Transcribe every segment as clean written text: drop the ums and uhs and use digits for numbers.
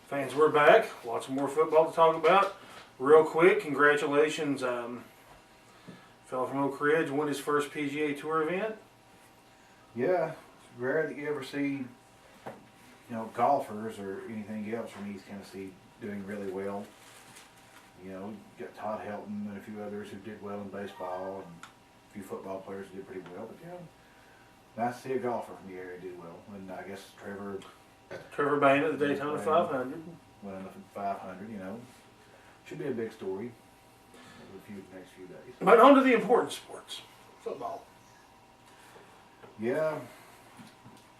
Fans, we're back. Lots more football to talk about. Real quick, congratulations. Fellow from Oak Ridge won his first PGA Tour event. Yeah, it's rare that you ever see, golfers or anything else from East Tennessee doing really well. You got Todd Helton and a few others who did well in baseball, and a few football players who did pretty well. But nice to see a golfer from the area do well. And I guess Trevor Bain at the Daytona 500. Winning the 500, should be a big story in the next few days. But on to the important sports. Football. Yeah,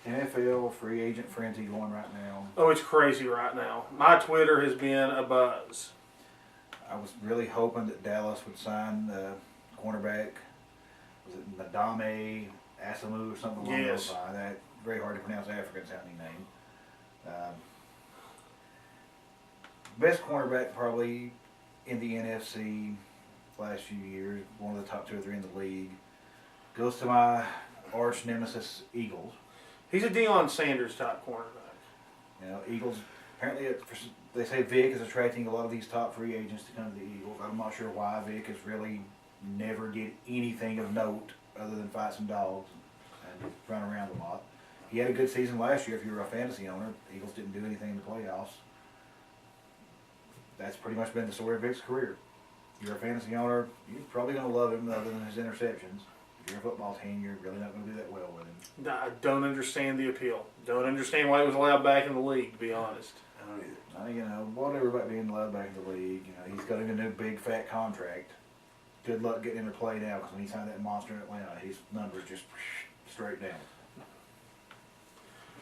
NFL free agent frenzy going right now. Oh, it's crazy right now. My Twitter has been a buzz. I was really hoping that Dallas would sign the cornerback. Was it Nadame Asamu or something along those lines? That very hard to pronounce, African sounding name. Best cornerback probably in the NFC last few years. One of the top 2 or 3 in the league. Goes to my arch nemesis Eagles. He's a Deion Sanders type cornerback. Eagles apparently they say Vic is attracting a lot of these top free agents to come to the Eagles. I'm not sure why. Vic has really never did anything of note other than fight some dogs and run around a lot. He had a good season last year if you were a fantasy owner. The Eagles didn't do anything in the playoffs. That's pretty much been the story of Vic's career. If you're a fantasy owner, you're probably going to love him other than his interceptions. If you're a football team, you're really not going to do that well with him. I don't understand the appeal. Don't understand why he was allowed back in the league, to be honest. I don't either. Whatever about being allowed back in the league. He's got a new big fat contract. Good luck getting him to play now, because when he signed that monster in Atlanta, his numbers just straight down.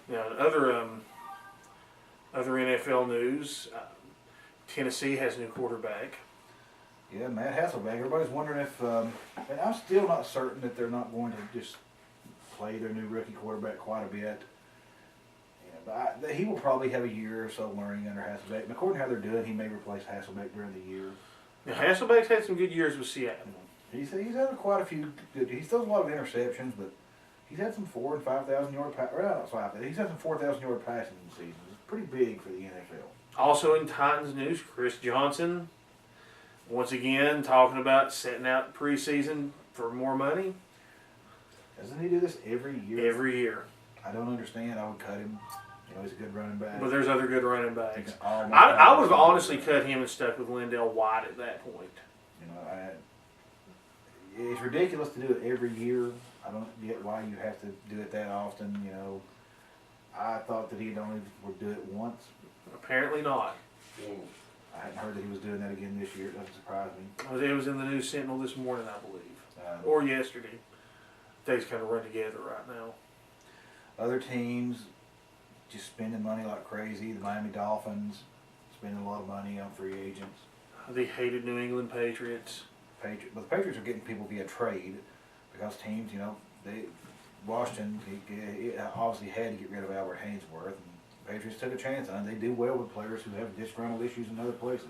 Now, other NFL news, Tennessee has a new quarterback. Yeah, Matt Hasselbeck. Everybody's wondering if, and I'm still not certain that they're not going to just play their new rookie quarterback quite a bit. But he will probably have a year or so learning under Hasselbeck. And according to how they're doing, he may replace Hasselbeck during the year. Now, Hasselbeck's had some good years with Seattle. He's had quite a few good. He's done a lot of interceptions, but he's had some 4,000 and 5,000 yard he's had some 4,000 yard passing in the season. It's pretty big for the NFL. Also in Titans news, Chris Johnson, once again talking about setting out preseason for more money. Doesn't he do this every year? Every year. I don't understand. I would cut him. He's a good running back. But there's other good running backs. I would have honestly cut him and stuck with Lindell White at that point. It's ridiculous to do it every year. I don't get why you have to do it that often. I thought that he'd only would do it once. Apparently not. I hadn't heard that he was doing that again this year. It doesn't surprise me. It was in the News Sentinel this morning, I believe. Or yesterday. Days kind of run together right now. Other teams just spending money like crazy. The Miami Dolphins spending a lot of money on free agents. The hated New England Patriots. But the Patriots are getting people via trade because teams, Washington he obviously had to get rid of Albert Haynesworth. And the Patriots took a chance on it. They do well with players who have disgruntled issues in other places.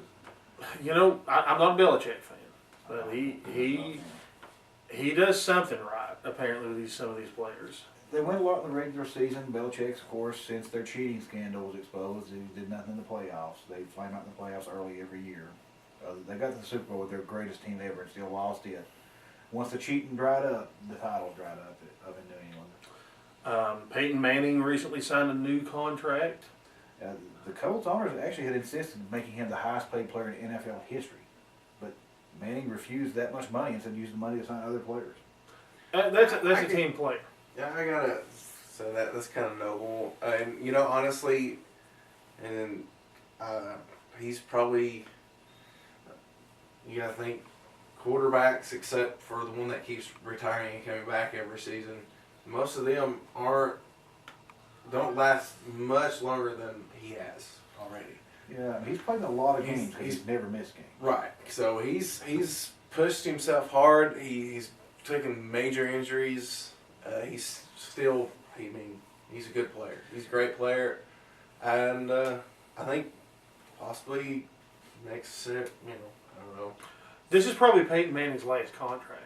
I'm not a Belichick fan, but he does something right apparently with some of these players. They win a lot in the regular season. Belichick's, of course, since their cheating scandal was exposed, he did nothing in the playoffs. They flame out in the playoffs early every year. They got to the Super Bowl with their greatest team ever and still lost it. Once the cheating dried up, the title dried up in New England. Peyton Manning recently signed a new contract. The Colts owners actually had insisted on making him the highest paid player in NFL history. But Manning refused that much money and said use the money to sign other players. That's a team player. Yeah, I gotta say that's kind of noble. And honestly, he's probably, you gotta think, quarterbacks except for the one that keeps retiring and coming back every season, most of them don't last much longer than he has already. Yeah, he's played in a lot of games. He's never missed games. Right. So he's pushed himself hard. He's taken major injuries. He's still, he's a good player. He's a great player. And I think possibly next, I don't know. This is probably Peyton Manning's last contract.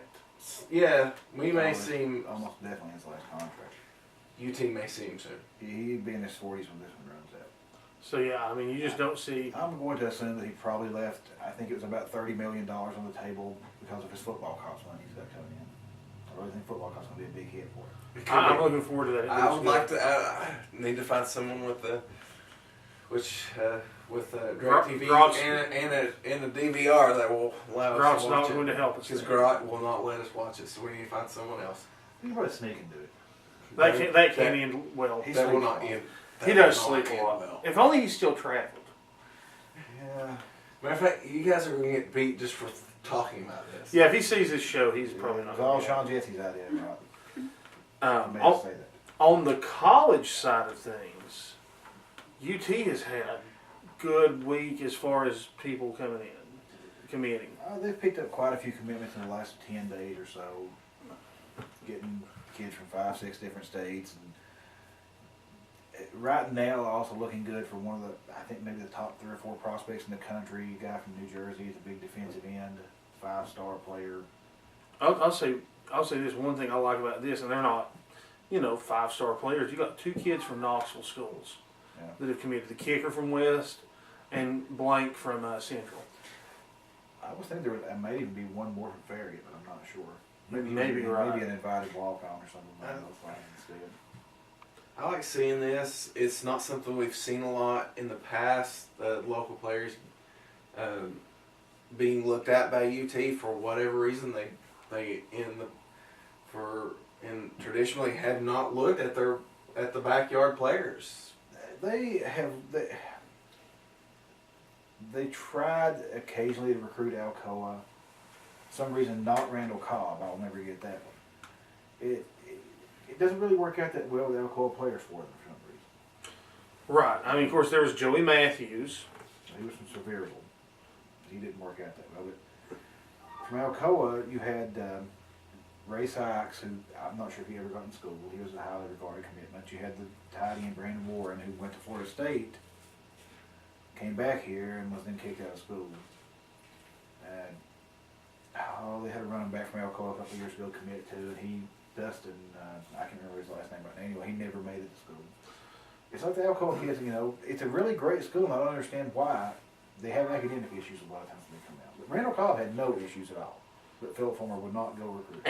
Yeah, we may see him. Almost definitely his last contract. UT may see him soon. He'd be in his 40s when this one runs out. So yeah, I mean, you just don't see. I'm going to assume that he probably left, I think it was about $30 million on the table because of his football cost money he's got coming in. I really think football cost going to be a big hit for him. I'm looking forward to that. It I looks would good. like to. I need to find someone with DirecTV Grot's- and a DVR that will allow us Grot's to watch not it. going to help us. Because Grot will not let us watch it, so we need to find someone else. You can probably sneak and do it. That came in well. He That will sleeps not a lot. end. He that does will not sleep a end lot. well. If only he still traveled. Yeah. Matter of fact, you guys are going to get beat just for talking about this. Yeah, if he sees this show, he's probably It not. was all gonna Sean Jesse's idea, right? Um, I on, say that. on the college side of things, UT has had a good week as far as people committing. They've picked up quite a few commitments in the last 10 days or so, getting kids from 5-6 different states. And right now, also looking good for one of the, I think maybe the top 3 or 4 prospects in the country. A guy from New Jersey is a big defensive end, 5-star player. I'll say this one thing I like about this, and they're not, 5-star players. You got 2 kids from Knoxville schools Yeah. that have committed. The kicker from West and Blank from Central. I was thinking there may even be one more from Farragut, but I'm not sure. Maybe right. Maybe an invited walk-on or something like those things instead. I like seeing this. It's not something we've seen a lot in the past. Local players being looked at by UT for whatever reason they traditionally had not looked at the backyard players. They tried occasionally to recruit Alcoa. For some reason, not Randall Cobb. I'll never get that one. It doesn't really work out that well with Alcoa players for them for some reason. Right. I mean, of course, there was Joey Matthews. He was from Sevierville. He didn't work out that well. But from Alcoa, you had Ray Sykes, who I'm not sure if he ever got in school. He was a highly regarded commitment. You had the tight end Brandon Warren, who went to Florida State, came back here, and was then kicked out of school. And they had a running back from Alcoa a couple of years ago commit to, and Dustin, I can't remember his last name, but anyway, he never made it to school. It's like the Alcoa kids, it's a really great school, and I don't understand why. They have academic issues a lot of times when they come out. But Randall Cobb had no issues at all. But Philip Fulmer would not go recruit.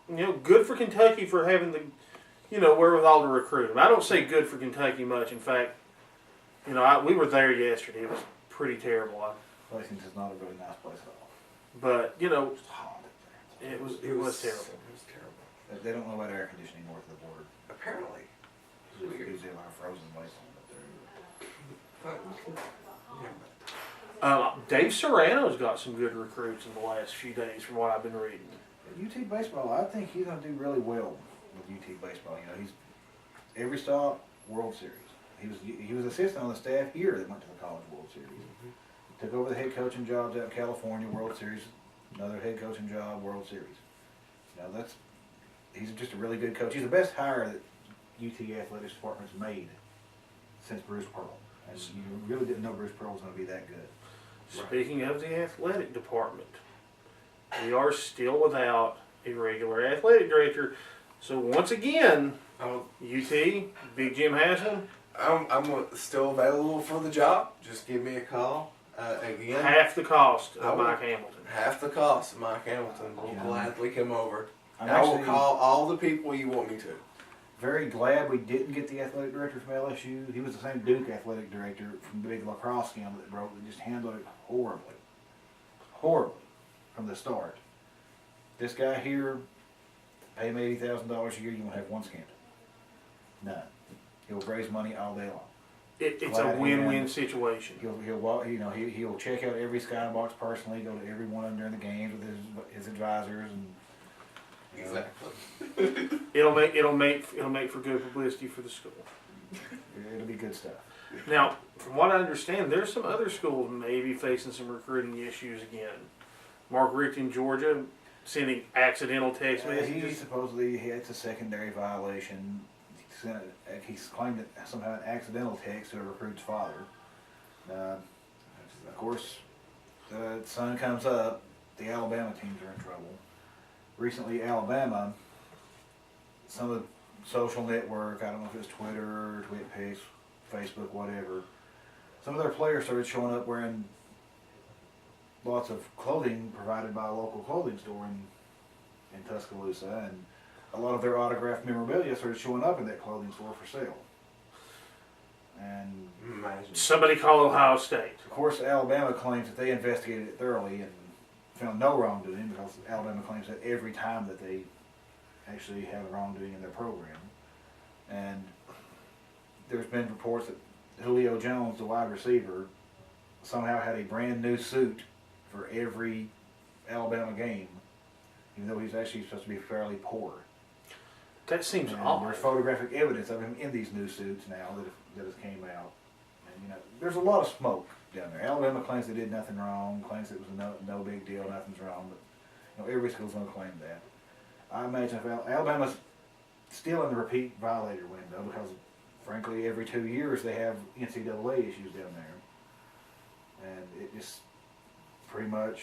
And good for Kentucky for having the, wherewithal to recruit him. I don't say good for Kentucky much. In fact, we were there yesterday. It was pretty terrible. Lexington's is not a really nice place at all. But It's hot up there. it was terrible. It was terrible. They don't know about air conditioning north of the border. Apparently. There's usually a lot of frozen wasteland up there. Dave Serrano's got some good recruits in the last few days, from what I've been reading. UT baseball, I think he's going to do really well with UT baseball. He's every stop World Series. He was assistant on the staff here that went to the College World Series. He took over the head coaching jobs out in California, World Series, another head coaching job, World Series. He's just a really good coach. He's the best hire that UT Athletics Department's made since Bruce Pearl. And you really didn't know Bruce Pearl was going to be that good. Speaking of the athletic department, we are still without a regular athletic director. So once again, UT, Big Jim Hassan, I'm still available for the job. Just give me a call. Again, half the cost of Mike Hamilton. half the cost of Mike Hamilton. Will gladly come over. I'm I will actually call all the people you want me to. very glad we didn't get the athletic director from LSU. He was the same Duke athletic director from the big lacrosse scandal that broke that just handled it horribly. Horribly from the start. This guy here, pay him $80,000 a year, you won't have one scandal. None. He'll raise money all day long. It's Glad a he win-win ran. situation. He'll walk, he'll check out every skybox personally, go to every one of them during the games with his advisors and. Exactly. It'll make for good publicity for the school. It'll be good stuff. Now, from what I understand, there's some other schools maybe facing some recruiting issues again. Mark Richt in Georgia sending accidental text He messages. supposedly it's a secondary violation. He's claimed that somehow an accidental text to a recruit's father. Of course, the sun comes up. The Alabama teams are in trouble. Recently, Alabama, some of the social network, I don't know if it's Twitter or TwitPics, Facebook, whatever, some of their players started showing up wearing lots of clothing provided by a local clothing store in Tuscaloosa, and a lot of their autographed memorabilia started showing up in that clothing store for sale. And Imagine. Somebody call Ohio State. of course, Alabama claims that they investigated it thoroughly and found no wrongdoing, because Alabama claims that every time that they actually have wrongdoing in their program. And there's been reports that Julio Jones, the wide receiver, somehow had a brand new suit for every Alabama game, even though he's actually supposed to be fairly poor. That seems And odd. there's photographic evidence of him in these new suits now that has came out. And there's a lot of smoke down there. Alabama claims they did nothing wrong, claims it was no big deal, nothing's wrong, but every school's going to claim that. I imagine if Alabama's still in the repeat violator window, because frankly every 2 years they have NCAA issues down there. And it just pretty much,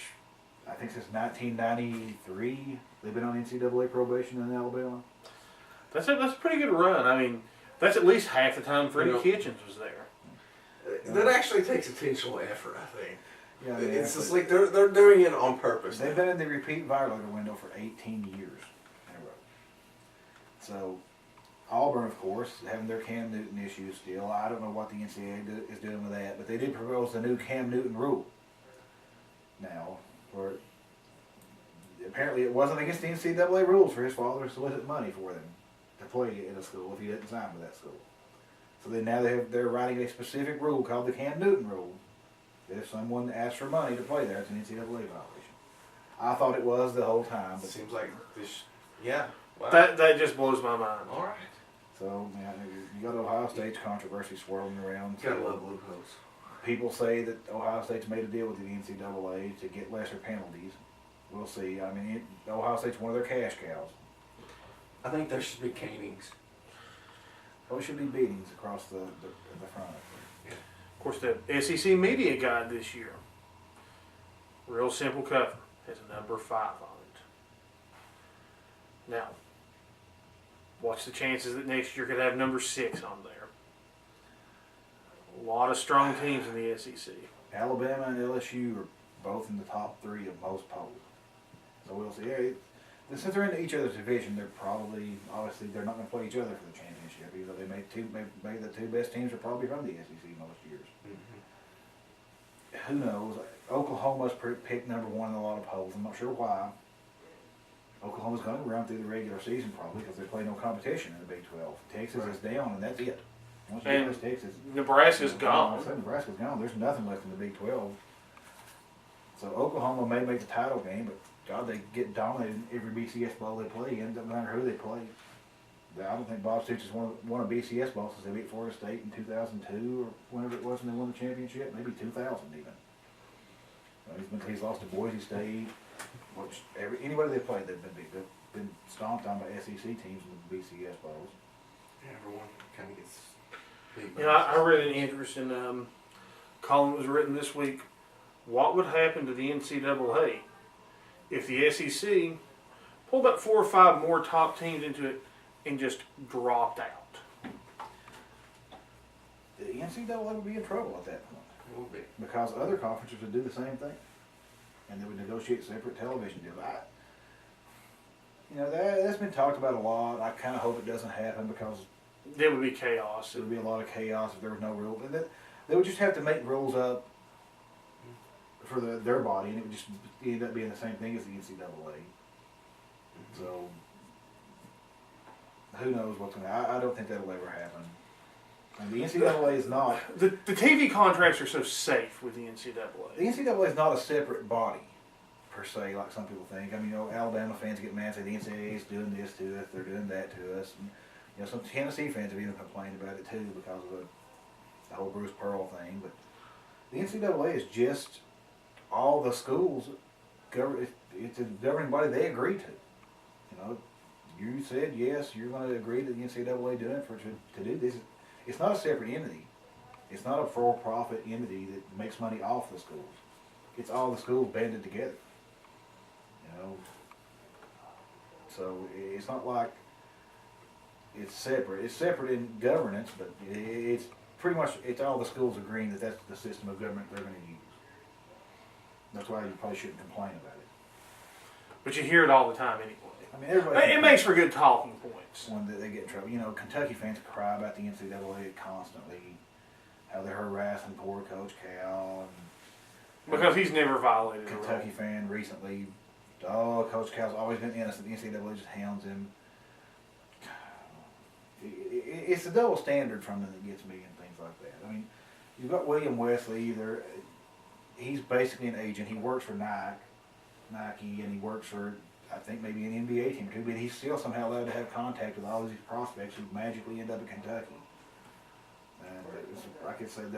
I think since 1993, they've been on NCAA probation in Alabama. That's a pretty good run. I mean, that's at least half the time Freddie Kitchens was there. That actually takes intentional effort, I think. Yeah, It's just like they're doing it on purpose. They've been in the repeat violator window for 18 years in a row. So, Auburn, of course, having their Cam Newton issues still. I don't know what the NCAA is doing with that, but they did propose the new Cam Newton rule now, where apparently it wasn't against the NCAA rules for his father to solicit money for them to play in a school if he didn't sign with that school. So then now they're writing a specific rule called the Cam Newton rule, that if someone asks for money to play there, it's an NCAA violation. I thought it was the whole time, It but seems like this. Yeah. Wow. That just blows my mind. All right. so yeah, you got Ohio State's controversy swirling around. Gotta love loopholes. People say that Ohio State's made a deal with the NCAA to get lesser penalties. We'll see. I mean, Ohio State's one of their cash cows. I think there should be canings. Oh, it should be beatings across the front. Of course, the SEC media guide this year, real simple cover, has a number 5 on it. Now, what's the chances that next year could have number 6 on there? A lot of strong teams in the SEC. Alabama and LSU are both in the top 3 of most polls. So we'll see. Yeah, since they're in each other's division, obviously, they're not going to play each other for the championship. Even though maybe the 2 best teams are probably from the SEC most years. Mm-hmm. Who knows? Oklahoma's picked number 1 in a lot of polls. I'm not sure why. Oklahoma's going to run through the regular season probably because they play no competition in the Big 12. Texas is down, and that's it. Once you get past Texas, Nebraska's gone. Nebraska's gone. There's nothing left in the Big 12. So Oklahoma may make the title game, but God, they get dominated in every BCS bowl they play in. Doesn't matter who they play. I don't think Bob Stoops has won a BCS bowl since they beat Florida State in 2002 or whenever it was when they won the championship. Maybe 2000 even. He's lost to Boise State. Which anybody they played, they've been stomped on by SEC teams in the BCS bowls. Yeah, everyone kind of gets. You know, I read an interesting column that was written this week. What would happen to the NCAA if the SEC pulled about 4 or 5 more top teams into it and just dropped out? The NCAA would be in trouble at that point. It will be. Because other conferences would do the same thing. And they would negotiate separate television deals. That's been talked about a lot. I kind of hope it doesn't happen because There would be chaos. there would be a lot of chaos if there was no rules. And they would just have to make rules up for their body, and it would just end up being the same thing as the NCAA. So, who knows what's going to happen. I don't think that'll ever happen. And the NCAA is not... The TV contracts are so safe with the NCAA. The NCAA is not a separate body, per se, like some people think. I mean, Alabama fans get mad and say the NCAA is doing this to us, they're doing that to us. And, some Tennessee fans have even complained about it too because of the whole Bruce Pearl thing. But the NCAA is just all the schools. It's a governing body they agree to. You said yes, you're going to agree to the NCAA doing it to do this. It's not a separate entity. It's not a for-profit entity that makes money off the schools. It's all the schools banded together. So it's not like it's separate. It's separate in governance, but it's pretty much it's all the schools agreeing that that's the system of government they're going to use. That's why you probably shouldn't complain about it. But you hear it all the time anyway. I mean, everybody. It makes for good talking points. When they get in trouble. You know, Kentucky fans cry about the NCAA constantly, how they're harassing poor Coach Cal. And Because he's never violated a rule. Kentucky fan recently, oh, Coach Cal's always been innocent. The NCAA just hounds him. It's the double standard from them that gets me and things like that. I mean, you've got William Wesley. He's basically an agent. He works for Nike, and he works for, I think, maybe an NBA team too. But he's still somehow allowed to have contact with all these prospects who magically end up in Kentucky. And like I said,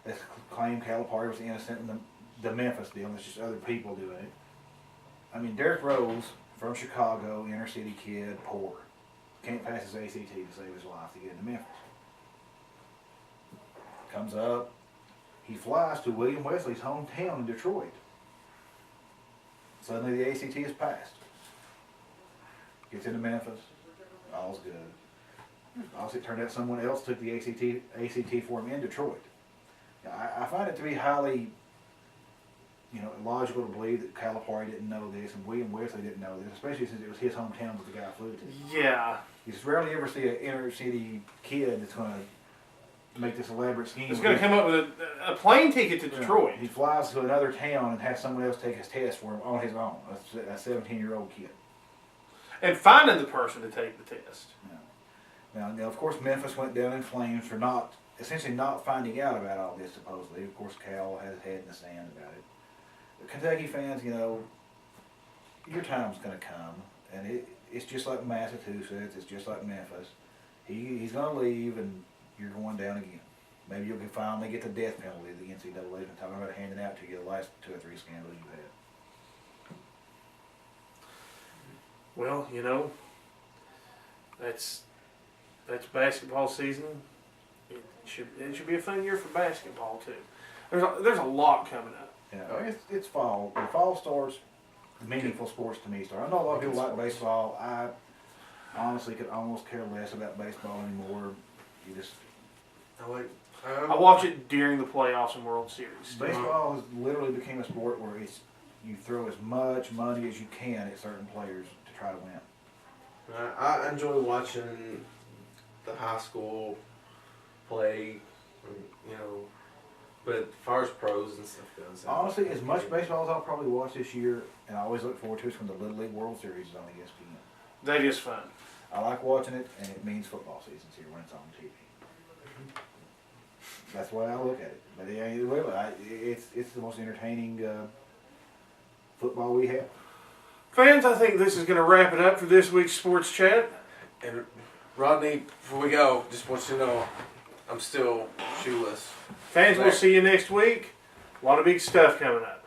this claim Calipari was innocent in the Memphis deal. It's just other people doing it. I mean, Derrick Rose from Chicago, inner city kid, poor. Can't pass his ACT to save his life to get into Memphis. Comes up, he flies to William Wesley's hometown in Detroit. Suddenly the ACT is passed. Gets into Memphis, all's good. Also, it turned out someone else took the ACT for him in Detroit. Now, I find it to be highly, illogical to believe that Calipari didn't know this and William Wesley didn't know this, especially since it was his hometown that the guy flew to. Yeah. You just rarely ever see an inner city kid that's going to make this elaborate scheme. He's going to come up with a plane ticket to Detroit. He flies to another town and has someone else take his test for him on his own. A 17-year-old kid. And finding the person to take the test. Now, of course, Memphis went down in flames for essentially not finding out about all this, supposedly. Of course, Cal has his head in the sand about it. But Kentucky fans, your time's going to come. And it's just like Massachusetts. It's just like Memphis. He's going to leave, and you're going down again. Maybe you'll finally get the death penalty the NCAA's been talking about handing out to you the last 2 or 3 scandals you've had. Well, that's basketball season. It should be a fun year for basketball too. There's a lot coming up. Yeah, it's fall. When fall starts, meaningful sports to me start. I know a lot of people like baseball. I honestly could almost care less about baseball anymore. I watch it during the playoffs and World Series. Baseball has literally became a sport where you throw as much money as you can at certain players to try to win. I enjoy watching the high school play, but as far as pros and stuff goes. Honestly, as much baseball as I'll probably watch this year, and I always look forward to, is when the Little League World Series is on ESPN. That is fun. I like watching it, and it means football season's here when it's on TV. That's why I look at it. But it's the most entertaining football we have. Fans, I think this is going to wrap it up for this week's Sports Chat. And Rodney, before we go, just want you to know I'm still shoeless. Fans, we'll see you next week. A lot of big stuff coming up.